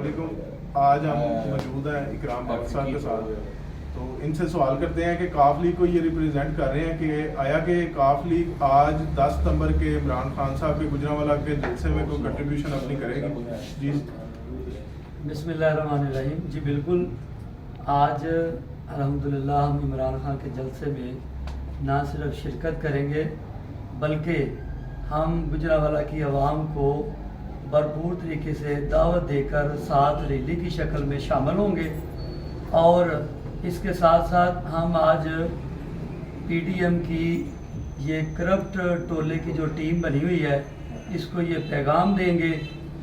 علیکم. آج ہم موجود ہیں اکرام بخش صاحب کے ساتھ, تو ان سے سوال کرتے ہیں کہ کاف لیگ کو یہ ریپرزینٹ کر رہے ہیں کہ آیا کہ کاف لیگ آج 10 ستمبر کے عمران خان صاحب کے گجرانوالہ کے جلسے میں کوئی کنٹریبیوشن اپنی کرے گی؟ جی بسم اللہ الرحمن الرحیم. جی بالکل, آج الحمدللہ ہم عمران خان کے جلسے میں نہ صرف شرکت کریں گے بلکہ ہم گجرانوالہ کی عوام کو بھرپور طریقے سے دعوت دے کر ساتھ ریلی کی شکل میں شامل ہوں گے. اور اس کے ساتھ ساتھ ہم آج پی ڈی ایم کی یہ کرپٹ ٹولے کی جو ٹیم بنی ہوئی ہے اس کو یہ پیغام دیں گے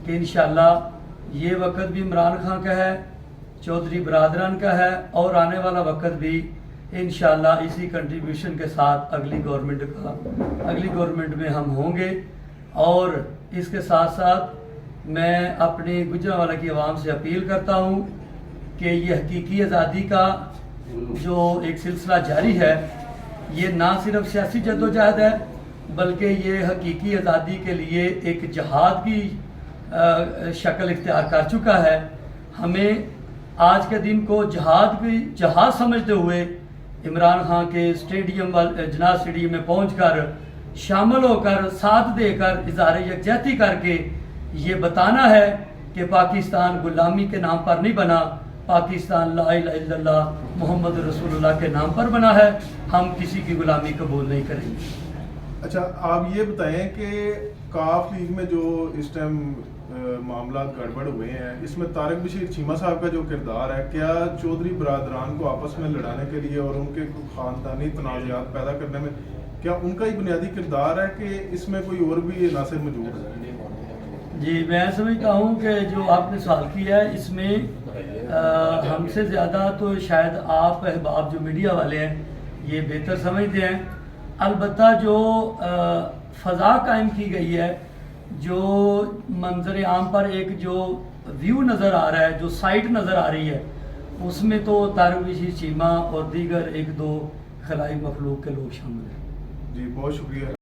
کہ انشاءاللہ یہ وقت بھی عمران خان کا ہے, چودھری برادران کا ہے, اور آنے والا وقت بھی انشاءاللہ اسی کنٹریبیوشن کے ساتھ اگلی گورنمنٹ میں ہم ہوں گے. اور اس کے ساتھ ساتھ میں اپنی گجرانوالہ کی عوام سے اپیل کرتا ہوں کہ یہ حقیقی آزادی کا جو ایک سلسلہ جاری ہے یہ نہ صرف سیاسی جدوجہد ہے بلکہ یہ حقیقی آزادی کے لیے ایک جہاد کی شکل اختیار کر چکا ہے. ہمیں آج کے دن کو جہاد سمجھتے ہوئے عمران خان کے جناح اسٹیڈیم میں پہنچ کر شامل ہو کر ساتھ دے کر اظہار یکجہتی کر کے یہ بتانا ہے کہ پاکستان غلامی کے نام پر نہیں بنا, پاکستان لا الہ الا اللہ محمد رسول اللہ کے نام پر بنا ہے. ہم کسی کی غلامی قبول نہیں کریں گے. اچھا, آپ یہ بتائیں کہ کاف لیگ میں جو اس ٹائم معاملات گڑبڑ ہوئے ہیں اس میں طارق بشیر چیمہ صاحب کا جو کردار ہے, کیا چودھری برادران کو آپس میں لڑانے کے لیے اور ان کے خاندانی تنازعات پیدا کرنے میں کیا ان کا ہی بنیادی کردار ہے کہ اس میں کوئی اور بھی عناصر موجود ہے؟ جی میں سمجھتا ہوں کہ جو آپ نے سوال کیا ہے اس میں ہم سے زیادہ تو شاید آپ احباب جو میڈیا والے ہیں یہ بہتر سمجھتے ہیں. البتہ جو فضا قائم کی گئی ہے, جو منظر عام پر ایک جو ویو نظر آ رہا ہے, جو سائٹ نظر آ رہی ہے, اس میں تو طارق بشیر چیمہ اور دیگر ایک دو خلائی مخلوق کے لوگ شامل ہیں. جی بہت شکریہ.